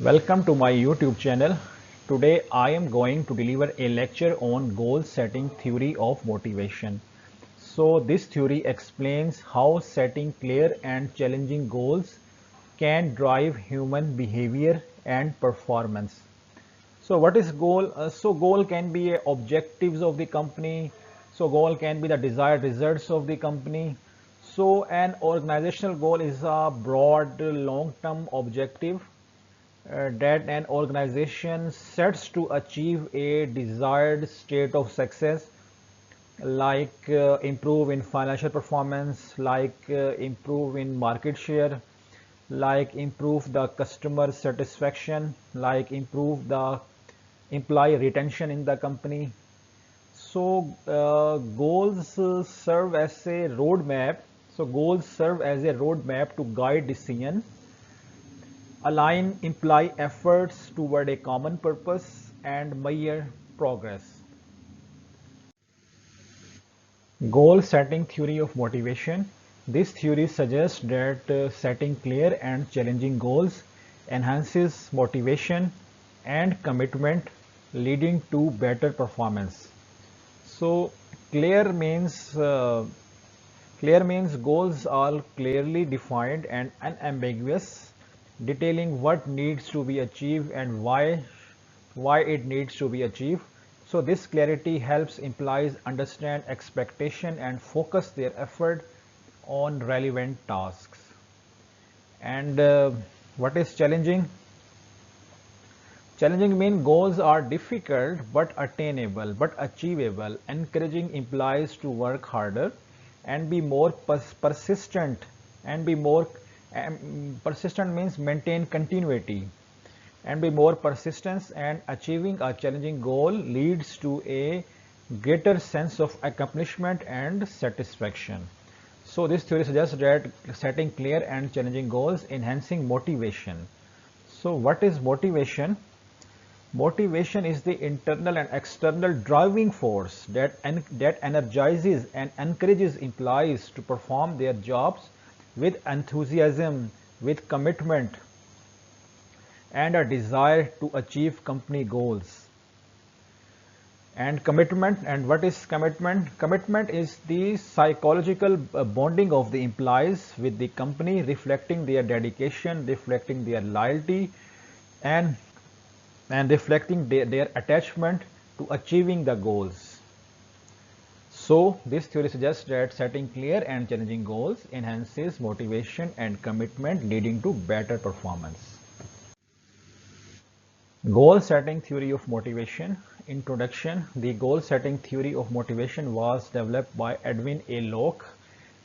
Welcome to my YouTube channel. Today I am going to deliver a lecture on goal setting theory of motivation. So this theory explains how setting clear and challenging goals can drive human behavior and performance. So what is goal? Goal can be objectives of the company. So goal can be the desired results of the company. So an organizational goal is a broad long-term objective that an organization sets to achieve a desired state of success, like improve in financial performance, like improve in market share, like improve the customer satisfaction, like improve the employee retention in the company. Goals serve as a roadmap. So goals serve as a roadmap to guide decision, align imply efforts toward a common purpose, and measure progress. Goal setting theory of motivation. This theory suggests that setting clear and challenging goals enhances motivation and commitment, leading to better performance. So clear means goals are clearly defined and unambiguous, detailing what needs to be achieved and why it needs to be achieved. So this clarity helps employees understand expectation and focus their effort on relevant tasks. And what is challenging? Challenging means goals are difficult but attainable but achievable, encouraging employees to work harder and be more persistent and be more persistent means maintain continuity and be more persistent, and achieving a challenging goal leads to a greater sense of accomplishment and satisfaction. So this theory suggests that setting clear and challenging goals enhancing motivation. So what is motivation? Motivation is the internal and external driving force that energizes and encourages employees to perform their jobs with enthusiasm, with commitment, and a desire to achieve company goals. And commitment, and what is commitment? Commitment is the psychological bonding of the employees with the company, reflecting their dedication, reflecting their loyalty, and reflecting their attachment to achieving the goals. So this theory suggests that setting clear and challenging goals enhances motivation and commitment, leading to better performance. Goal setting theory of motivation. Introduction. The goal setting theory of motivation was developed by Edwin A. Locke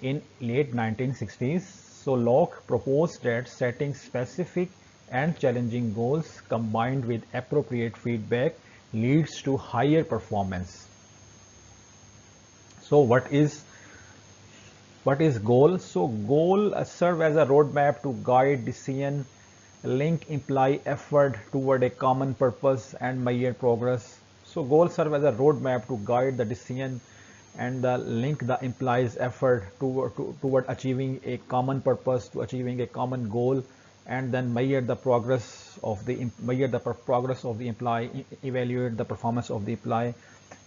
in late 1960s. So Locke proposed that setting specific and challenging goals combined with appropriate feedback leads to higher performance. So what is goal? So goal serve as a roadmap to guide decision, link imply effort toward a common purpose, and measure progress. So goals serve as a roadmap to guide the decision and link the implies effort toward achieving a common purpose, to achieving a common goal, and then measure the progress of the employee, evaluate the performance of the employee,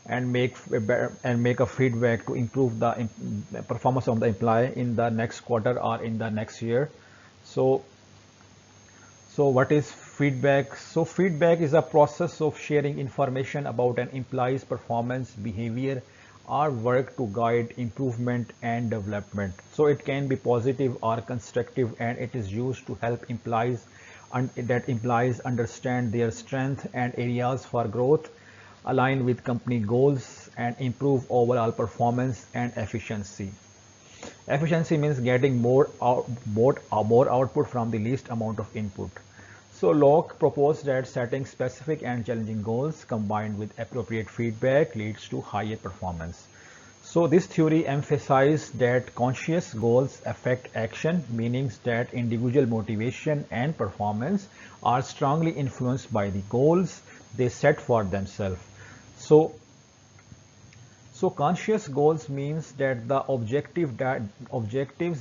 and make a feedback to improve the performance of the employee in the next quarter or in the next year. So what is feedback? So feedback is a process of sharing information about an employee's performance, behavior, or work to guide improvement and development. So it can be positive or constructive, and it is used to help employees understand their strengths and areas for growth, align with company goals, and improve overall performance and efficiency. Efficiency means getting more output from the least amount of input. So Locke proposed that setting specific and challenging goals combined with appropriate feedback leads to higher performance. So this theory emphasized that conscious goals affect action, meaning that individual motivation and performance are strongly influenced by the goals they set for themselves. So conscious goals means that the objectives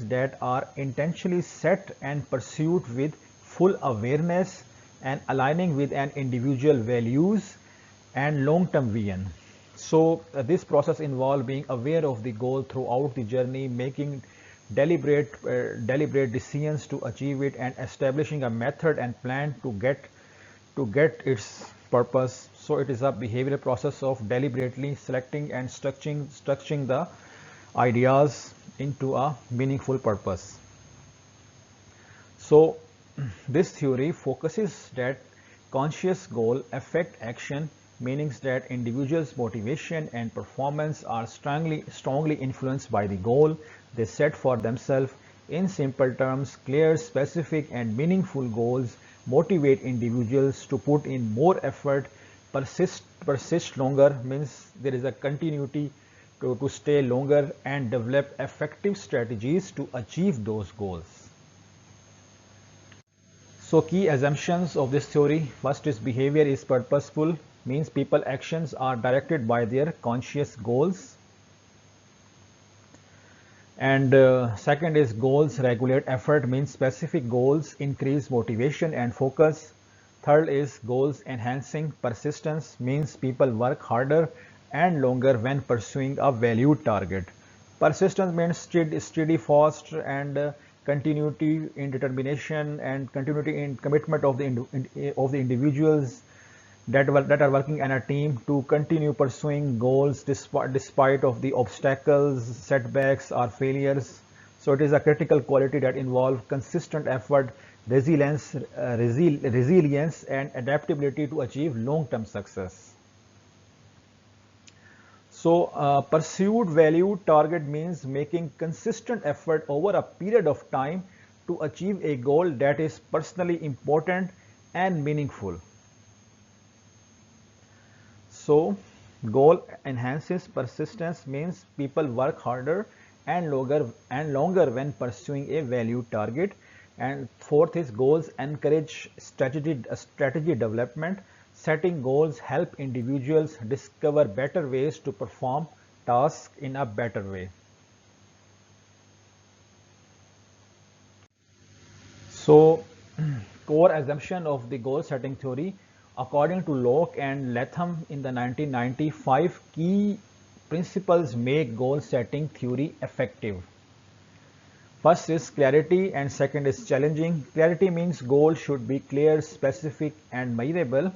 that are intentionally set and pursued with full awareness, and aligning with an individual values and long-term vision. So this process involves being aware of the goal throughout the journey, making deliberate decisions to achieve it, and establishing a method and plan to get its purpose. So it is a behavioral process of deliberately selecting and structuring the ideas into a meaningful purpose. So this theory focuses that conscious goal affect action, meaning that individuals' motivation and performance are strongly influenced by the goal they set for themselves. In simple terms, clear, specific, and meaningful goals motivate individuals to put in more effort, persist longer, means there is a continuity to stay longer, and develop effective strategies to achieve those goals. So key assumptions of this theory: first is behavior is purposeful, means people actions are directed by their conscious goals. And second is goals regulate effort, means specific goals increase motivation and focus. Third is goals enhancing persistence, means people work harder and longer when pursuing a valued target. Persistence means steady, fast, and continuity in determination and continuity in commitment of the individuals that are working in a team to continue pursuing goals despite of the obstacles, setbacks, or failures. So it is a critical quality that involves consistent effort, resilience, and adaptability to achieve long-term success. So pursued value target means making consistent effort over a period of time to achieve a goal that is personally important and meaningful. So goal enhances persistence, means people work harder and longer when pursuing a value target. And fourth is goals encourage strategy development. Setting goals help individuals discover better ways to perform tasks in a better way. So, core assumption of the goal setting theory, according to Locke and Latham in the 1995, key principles make goal setting theory effective. First is clarity and second is challenging. Clarity means goal should be clear, specific, and measurable.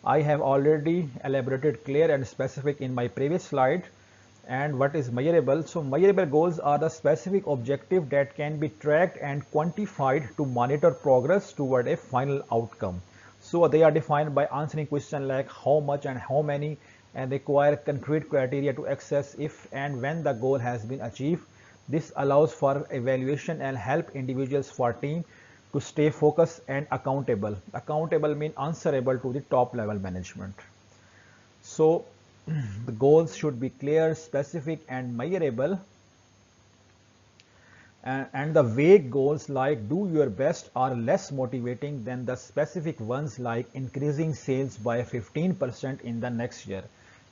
I have already elaborated clear and specific in my previous slide. And what is measurable? So measurable goals are the specific objective that can be tracked and quantified to monitor progress toward a final outcome. So they are defined by answering questions like how much and how many, and require concrete criteria to assess if and when the goal has been achieved. This allows for evaluation and help individuals for team to stay focused and accountable. Accountable means answerable to the top level management. So the goals should be clear, specific, and measurable. And the vague goals like do your best are less motivating than the specific ones like increasing sales by 15% in the next year.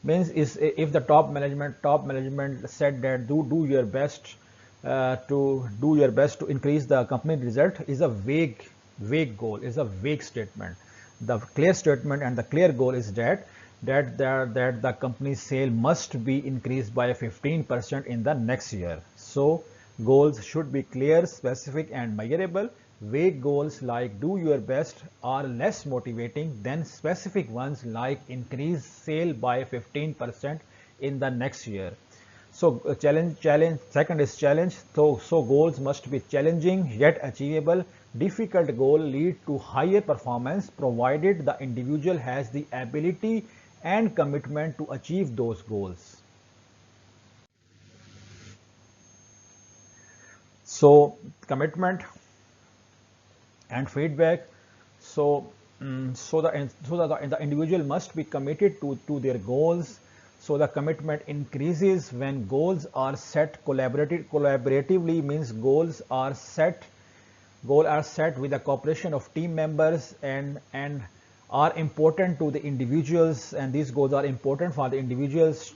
Means is if the top management said that do your best to increase the company result, is a vague goal, is a vague statement. The clear statement and the clear goal is that the company's sale must be increased by 15% in the next year. So goals should be clear, specific, and measurable. Vague goals like do your best are less motivating than specific ones like increase sale by 15% in the next year. So challenge. Second is challenge. So goals must be challenging yet achievable. Difficult goal lead to higher performance provided the individual has the ability and commitment to achieve those goals. So commitment and feedback. So the individual must be committed to their goals. So the commitment increases when goals are set collaboratively, means goals are set with the cooperation of team members and are important to the individuals, and these goals are important for the individuals.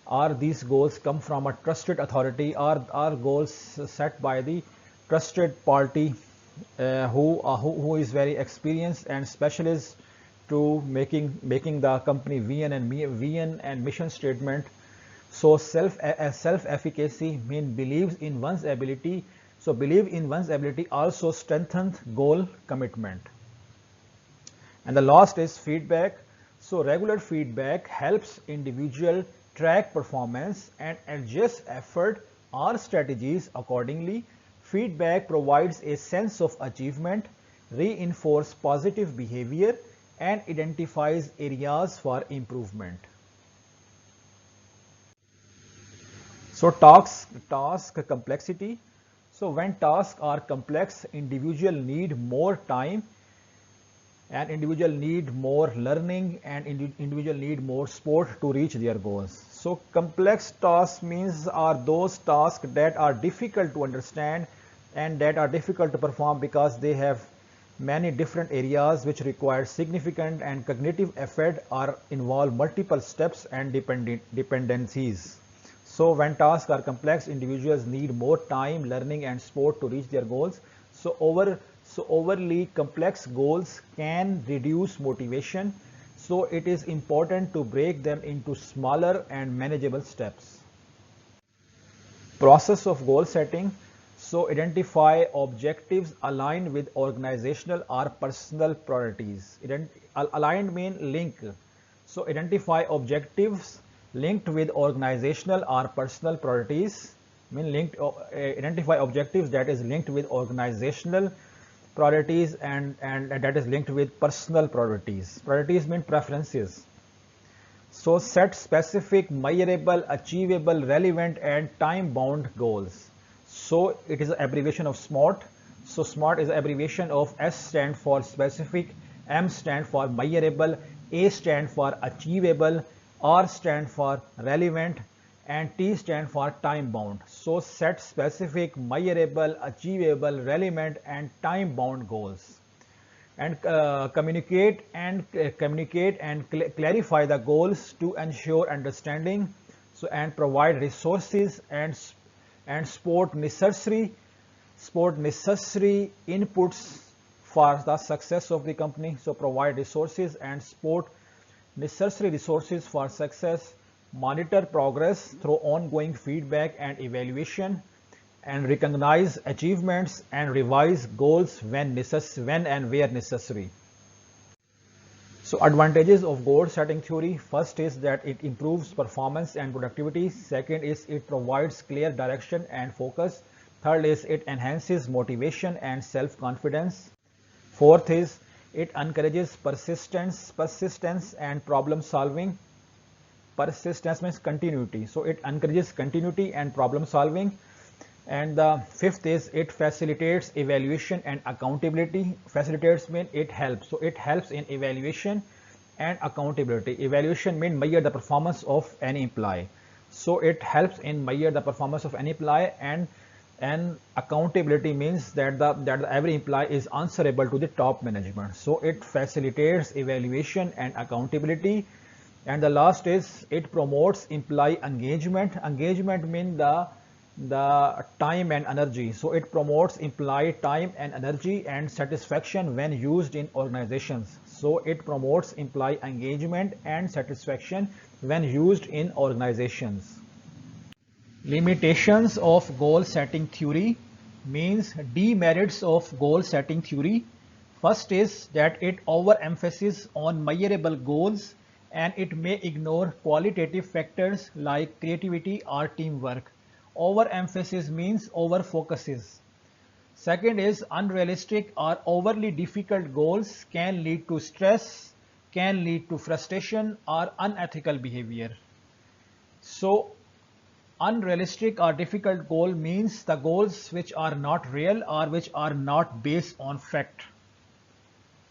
Are these goals come from a trusted authority? Are goals set by the trusted party? who is very experienced and specialist to making the company vision and mission statement. So self efficacy means believes in one's ability. So believe in one's ability also strengthens goal commitment. And the last is feedback. So regular feedback helps individual track performance and adjust effort or strategies accordingly. Feedback provides a sense of achievement, reinforces positive behavior, and identifies areas for improvement. So task complexity. So when tasks are complex, individual need more time and individual need more learning and individual need more support to reach their goals. So complex tasks means are those tasks that are difficult to understand and that are difficult to perform because they have many different areas which require significant and cognitive effort or involve multiple steps and dependencies. So when tasks are complex, individuals need more time, learning and support to reach their goals. So overly complex goals can reduce motivation. So it is important to break them into smaller and manageable steps. Process of goal setting. So identify objectives aligned with organizational or personal priorities. Aligned means link. So identify objectives linked with organizational or personal priorities. Identify objectives that is linked with organizational priorities and that is linked with personal priorities. Priorities mean preferences. So set specific, measurable, achievable, relevant and time-bound goals. So it is an abbreviation of SMART. So SMART is an abbreviation of S stand for specific, M stand for measurable, A stand for achievable, R stand for relevant and T stand for time-bound. So set specific, measurable, achievable, relevant and time-bound goals. And communicate and clarify the goals to ensure understanding. So and provide resources and support necessary inputs for the success of the company. So provide resources and support necessary resources for success. Monitor progress through ongoing feedback and evaluation, and recognize achievements and revise goals when and where necessary. So advantages of goal setting theory. First is that it improves performance and productivity. Second is it provides clear direction and focus. Third is it enhances motivation and self-confidence. Fourth is it encourages persistence and problem solving. Persistence means continuity. So it encourages continuity and problem solving. And the fifth is it facilitates evaluation and accountability. Facilitates mean it helps. So it helps in evaluation and accountability. Evaluation means measure the performance of any employee. So it helps in measure the performance of any employee, and accountability means that every employee is answerable to the top management. So it facilitates evaluation and accountability. And the last is it promotes employee engagement. Engagement means the time and energy. So it promotes employee time and energy and satisfaction when used in organizations. So it promotes employee engagement and satisfaction when used in organizations. Limitations of goal setting theory means demerits of goal setting theory. First is that it overemphasizes on measurable goals and it may ignore qualitative factors like creativity or teamwork. Overemphasis means overfocuses. Second is unrealistic or overly difficult goals can lead to stress, can lead to frustration or unethical behavior. So unrealistic or difficult goal means the goals which are not real or which are not based on fact.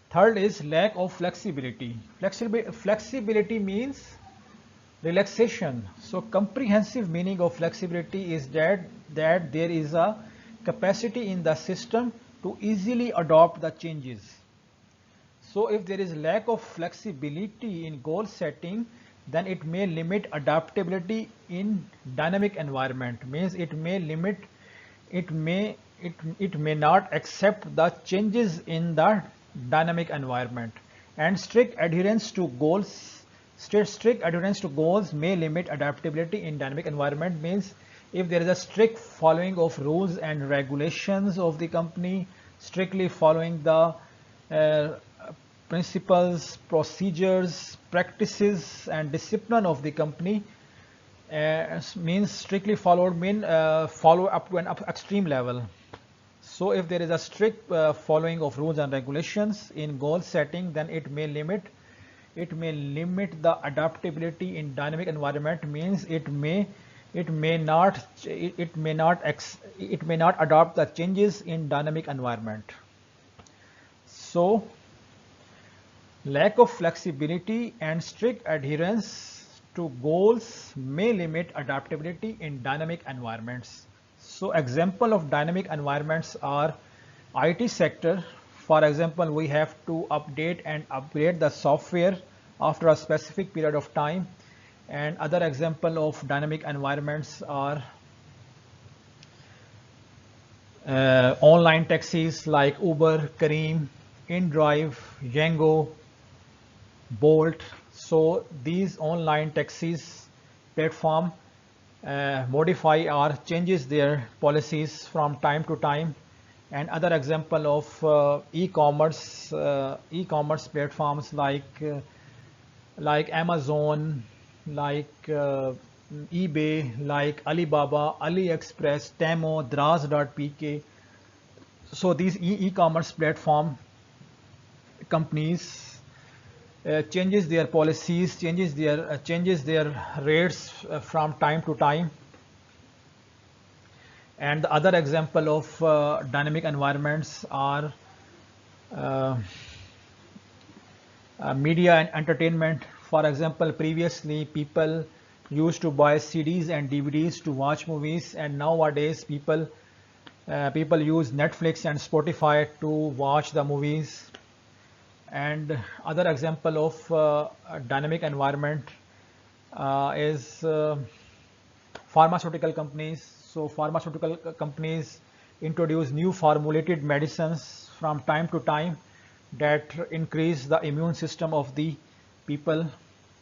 Third is lack of flexibility. Flexibility means relaxation. So comprehensive meaning of flexibility is that there is a capacity in the system to easily adopt the changes. So if there is lack of flexibility in goal setting, then it may limit adaptability in dynamic environment. Means it may it may not accept the changes in the dynamic environment, and strict adherence to goals may limit adaptability in dynamic environment. Means if there is a strict following of rules and regulations of the company, strictly following the principles, procedures, practices and discipline of the company, means strictly followed mean follow up to an extreme level. So if there is a strict following of rules and regulations in goal setting, then it may limit the adaptability in dynamic environment. Means it may not adopt the changes in dynamic environment. So lack of flexibility and strict adherence to goals may limit adaptability in dynamic environments. So example of dynamic environments are IT sector. For example, we have to update and upgrade the software after a specific period of time. And other example of dynamic environments are online taxis like Uber, Careem, InDrive, Yango, Bolt. So these online taxis platform modify or changes their policies from time to time. And other example of e-commerce platforms like Amazon, like eBay, like Alibaba, AliExpress, Temo, Draz.pk. So these e-commerce platform companies changes their policies, changes their rates from time to time. And the other example of dynamic environments are media and entertainment. For example, previously people used to buy CDs and DVDs to watch movies, and nowadays people use Netflix and Spotify to watch the movies. And other example of dynamic environment is pharmaceutical companies. So pharmaceutical companies introduce new formulated medicines from time to time that increase the immune system of the people.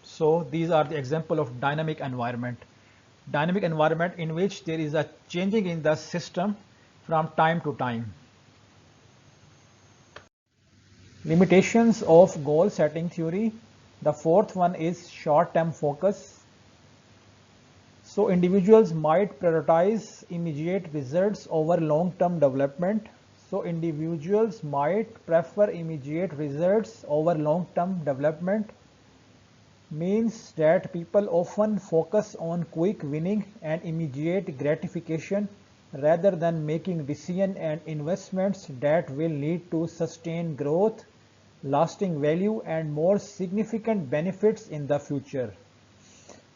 So these are the example of dynamic environment in which there is a changing in the system from time to time. Limitations of goal setting theory. The fourth one is short-term focus. So individuals might prioritize immediate results over long-term development. So individuals might prefer immediate results over long-term development. Means that people often focus on quick winning and immediate gratification rather than making decisions and investments that will lead to sustained growth, lasting value and more significant benefits in the future.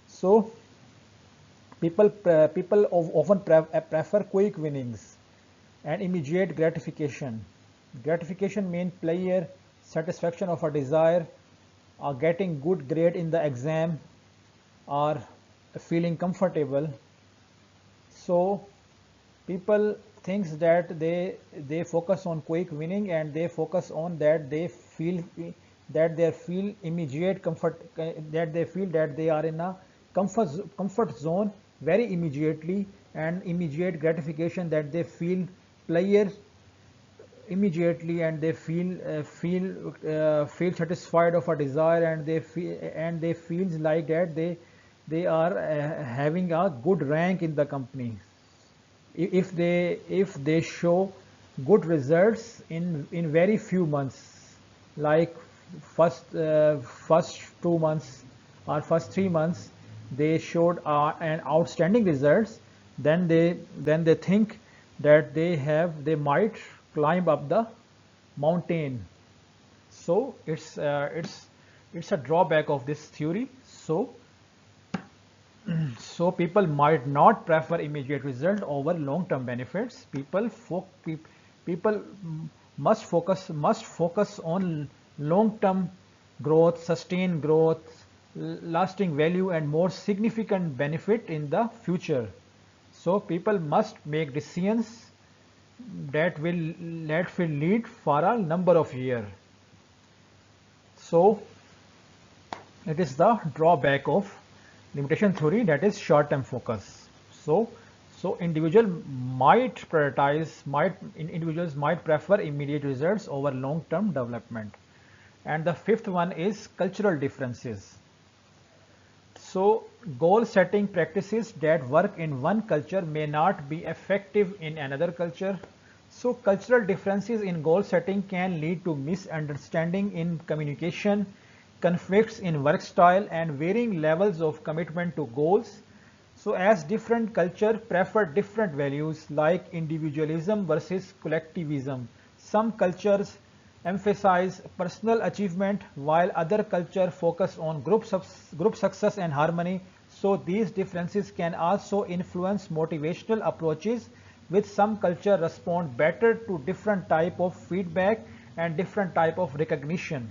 So people often prefer quick winnings and immediate gratification. Gratification means pleasure, satisfaction of a desire, or getting good grade in the exam, or feeling comfortable. So people thinks that they focus on quick winning, and they focus on that they feel immediate comfort, that they feel that they are in a comfort zone very immediately, and immediate gratification, that they feel pleasure immediately, and they feel satisfied of a desire, and they feel like that they are having a good rank in the company if they show good results in very few months, like first 2 months or first 3 months they showed an outstanding results, then they think that they might climb up the mountain. So it's a drawback of this theory. So people might not prefer immediate result over long-term benefits. People must focus on long-term growth, sustained growth, lasting value and more significant benefit in the future. So people must make decisions that will lead for a number of years. So it is the drawback of limitation theory, that is short-term focus. So individuals might prefer immediate results over long-term development. And the fifth one is cultural differences. So goal setting practices that work in one culture may not be effective in another culture. So cultural differences in goal setting can lead to misunderstanding in communication, conflicts in work style, and varying levels of commitment to goals. So as different cultures prefer different values like individualism versus collectivism, some cultures emphasize personal achievement while other cultures focus on group success and harmony. So these differences can also influence motivational approaches, with some culture respond better to different type of feedback and different type of recognition.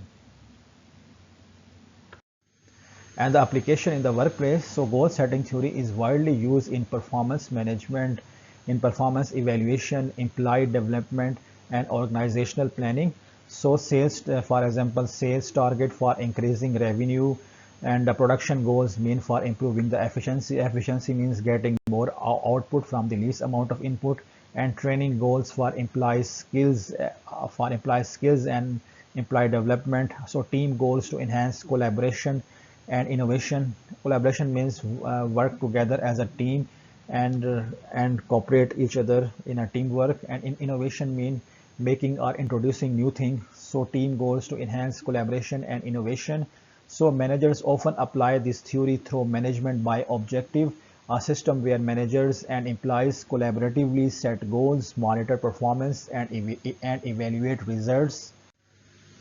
And the application in the workplace. So goal setting theory is widely used in performance management, in performance evaluation, employee development, and organizational planning. So sales, for example, sales target for increasing revenue, and the production goals mean for improving the efficiency. Efficiency means getting more output from the least amount of input, and training goals for employee skills, and employee development. So team goals to enhance collaboration and innovation. Collaboration means work together as a team and cooperate each other in a teamwork. And in innovation mean making or introducing new things. So team goals to enhance collaboration and innovation. So managers often apply this theory through management by objective, a system where managers and employees collaboratively set goals, monitor performance, and evaluate results.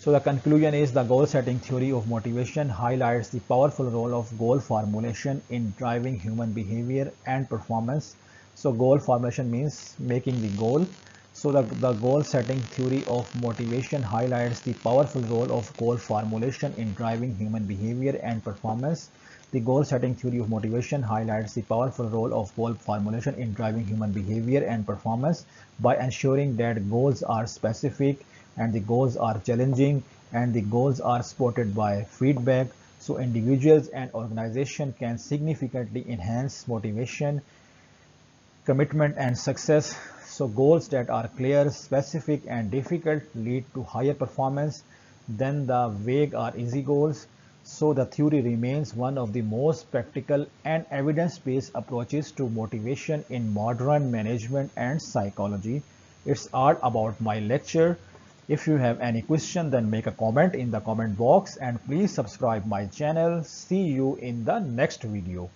So the conclusion is the goal setting theory of motivation highlights the powerful role of goal formulation in driving human behavior and performance. So goal formulation means making the goal. So the goal setting theory of motivation highlights the powerful role of goal formulation in driving human behavior and performance. The goal setting theory of motivation highlights the powerful role of goal formulation in driving human behavior and performance by ensuring that goals are specific, and the goals are challenging, and the goals are supported by feedback. So individuals and organizations can significantly enhance motivation, commitment, and success. So goals that are clear, specific, and difficult lead to higher performance than the vague or easy goals. So the theory remains one of the most practical and evidence-based approaches to motivation in modern management and psychology. It's all about my lecture. If you have any question, then make a comment in the comment box, and please subscribe my channel. See you in the next video.